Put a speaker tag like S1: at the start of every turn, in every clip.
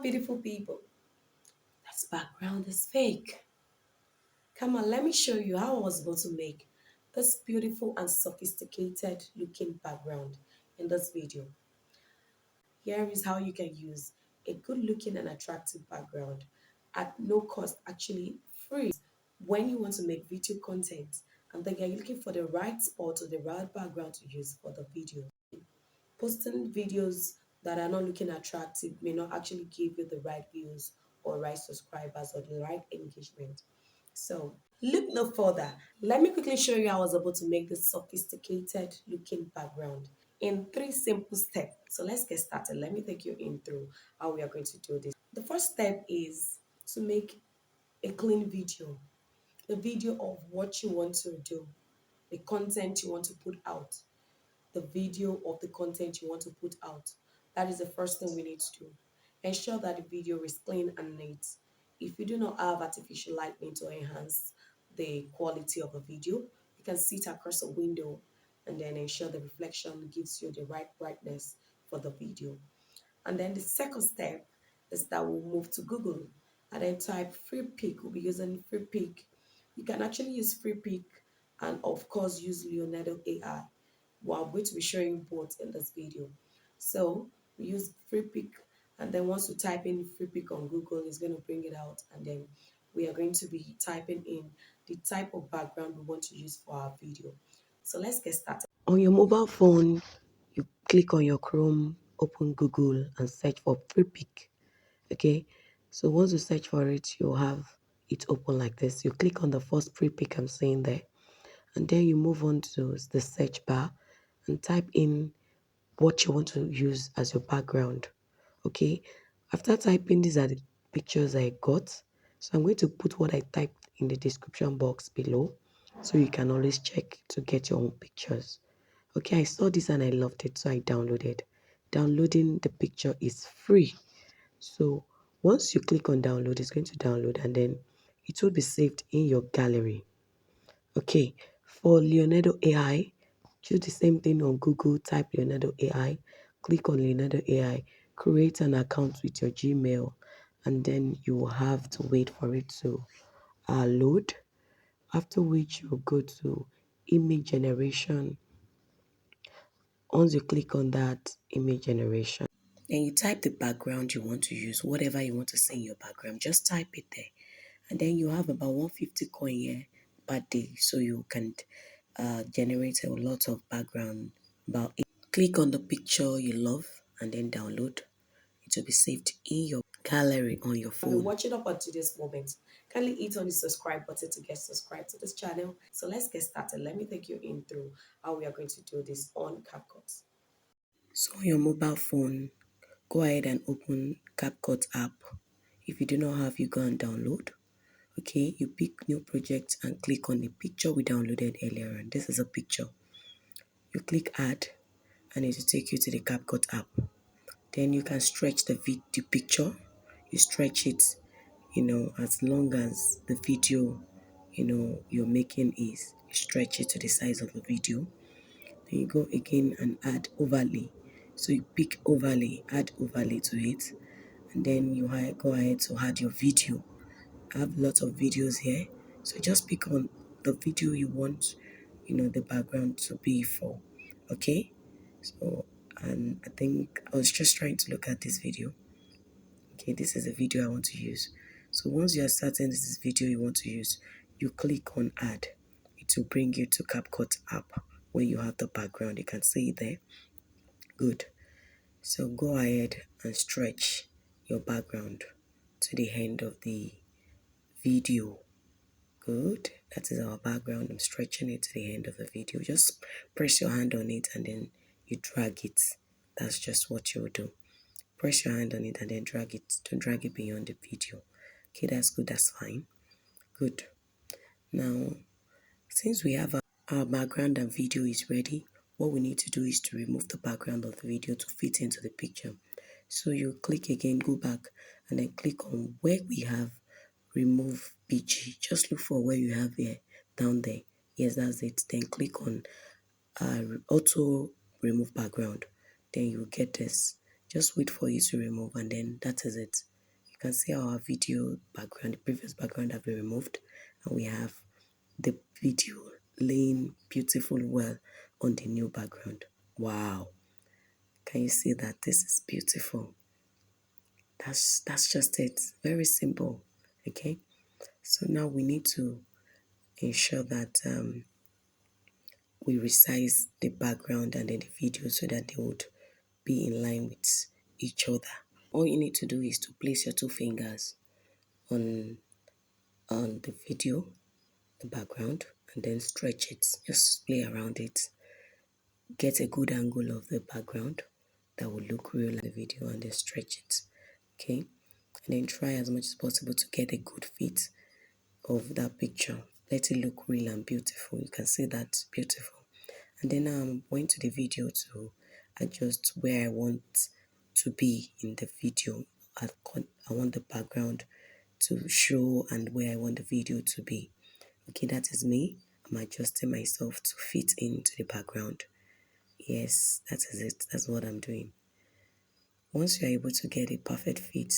S1: beautiful people? This background is fake. Come on, let me show you how I was able to make this beautiful and sophisticated looking background in this video. Here is how you can use a good looking and attractive background at no cost, actually free. When you want to make video content and then you're looking for the right spot or the right background to use for the video. Posting videos that are not looking attractive may not actually give you the right views or right subscribers or the right engagement. So look no further. Let me quickly show you how I was able to make this sophisticated looking background in 3 simple steps. So let's get started. Let me take you in through how we are going to do this. The first step is to make a clean video, the video of what you want to do, the content you want to put out, the video of the content you want to put out. That is the first thing we need to do. Ensure that the video is clean and neat. If you do not have artificial lighting to enhance the quality of a video, you can sit across a window and then ensure the reflection gives you the right brightness for the video. And then the second step is that we'll move to Google and then type Freepik. We'll be using Freepik. You can actually use Freepik and of course use Leonardo AI. Well, I'm going to be showing both in this video. So we use Freepik, and then once you type in Freepik on Google, it's going to bring it out, and then we are going to be typing in the type of background we want to use for our video. So let's get started. On your mobile phone, you click on your Chrome, open Google, and search for Freepik. Okay, so once you search for it, you'll have it open like this. You click on the first Freepik I'm saying there, and then you move on to the search bar and type in what you want to use as your background. Okay, after typing, these are the pictures I got. So I'm going to put what I typed in the description box below so you can always check to get your own pictures. Okay, I saw this and I loved it, so I downloaded. Downloading the picture is free. So once you click on download, it's going to download and then it will be saved in your gallery. Okay, for Leonardo AI, do the same thing on Google, type Leonardo AI, click on Leonardo AI, create an account with your Gmail, and then you will have to wait for it to load, after which you go to image generation. Once you click on that image generation, then you type the background you want to use, whatever you want to say in your background, just type it there. And then you have about 150 coin here per day, so you can generate a lot of background. About it. Click on the picture you love and then download. It will be saved in your gallery on your phone. If you're watching up until this moment, kindly hit on the subscribe button to get subscribed to this channel. So let's get started. Let me take you in through how we are going to do this on CapCut. So on your mobile phone, go ahead and open CapCut app. If you do not have, you go and download. Okay, you pick new project and click on the picture we downloaded earlier, and this is a picture. You click add and it will take you to the CapCut app. Then you can stretch the picture. You stretch it, as long as the video, you're making is. You stretch it to the size of the video. Then you go again and add overlay. So you pick overlay, add overlay to it, and then you go ahead to add your video. I have lots of videos here, so just pick on the video you want the background to be for. Okay, so and I think I was just trying to look at this video. Okay, this is the video I want to use. So once you are certain this is video you want to use, you click on add. It will bring you to CapCut app where you have the background. You can see it there. Good. So go ahead and stretch your background to the end of the video. Good. That is our background. I'm stretching it to the end of the video. Just press your hand on it and then you drag it. That's just what you'll do. Press your hand on it and then drag it. Don't drag it beyond the video. Okay, that's good. That's fine. Good. Now, since we have our background and video is ready, what we need to do is to remove the background of the video to fit into the picture. So you click again, go back, and then click on where we have remove PG. Just look for where you have here down there. Yes, that's it. Then click on auto remove background. Then you get this. Just wait for it to remove, and then that is it.
S2: can see our video background, the previous background that we removed, and we have the video laying beautiful well on the new background. Wow. Can you see that this is beautiful? That's just it. Very simple. Okay. So now we need to ensure that we resize the background and then the video so that they would be in line with each other. All you need to do is to place your two fingers on the video, the background, and then stretch it. Just play around it. Get a good angle of the background that will look real in the video and then stretch it. Okay. And then try as much as possible to get a good fit of that picture. Let it look real and beautiful. You can see that beautiful. And then I'm going to the video to adjust where I want to be in the video. I want the background to show and where I want the video to be. Okay, that is me. I'm adjusting myself to fit into the background. Yes, that is it. That's what I'm doing. Once you're able to get a perfect fit,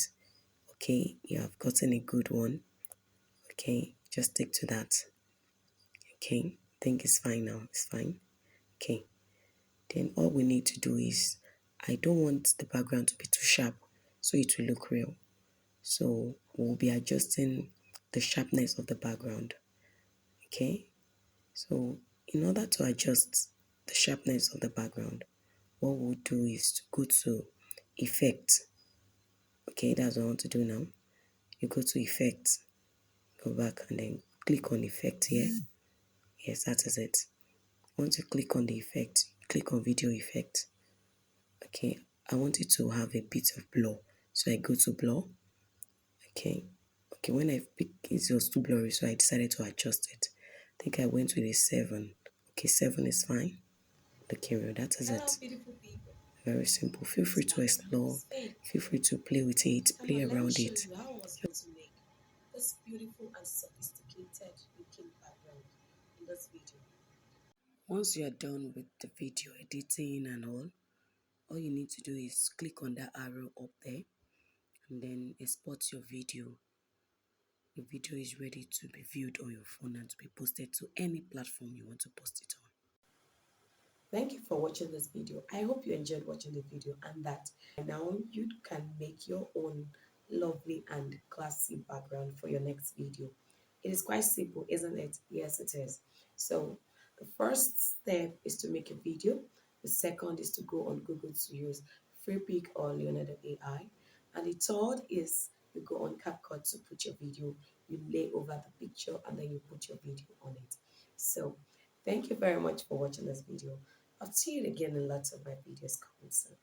S2: okay, you have gotten a good one. Okay, just stick to that. Okay, I think it's fine now. It's fine. Okay, then all we need to do is, I don't want the background to be too sharp so it will look real. So we'll be adjusting the sharpness of the background. Okay, so in order to adjust the sharpness of the background, what we'll do is to go to effect. Okay, that's what I want to do now. You go to effect, go back and then click on effect here. Yes, that is it. Once you click on the effect, click on video effect. Okay, I want it to have a bit of blur. So I go to blur. Okay. Okay, when I pick it was too blurry, so I decided to adjust it. I think I went with a 7. Okay, 7 is fine. Okay, well, that is
S1: Hello,
S2: it.
S1: beautiful people.
S2: Very simple. Feel free
S1: This
S2: to
S1: background
S2: explore.
S1: is fake.
S2: Feel free to play with it,
S1: Come
S2: play
S1: on, let me
S2: around
S1: show
S2: it.
S1: you how I was going to make this beautiful and sophisticated looking background in this video.
S2: Once you are done with the video editing and all you need to do is click on that arrow up there and then export your video. The video is ready to be viewed on your phone and to be posted to any platform you want to post it on.
S1: Thank you for watching this video. I hope you enjoyed watching the video and that now you can make your own lovely and classy background for your next video. It is quite simple, isn't it? Yes, it is. So the first step is to make a video. The second is to go on Google to use Freepik or Leonardo AI. And the third is you go on CapCut to put your video. You lay over the picture and then you put your video on it. So thank you very much for watching this video. I'll see you again in lots of my videos coming soon.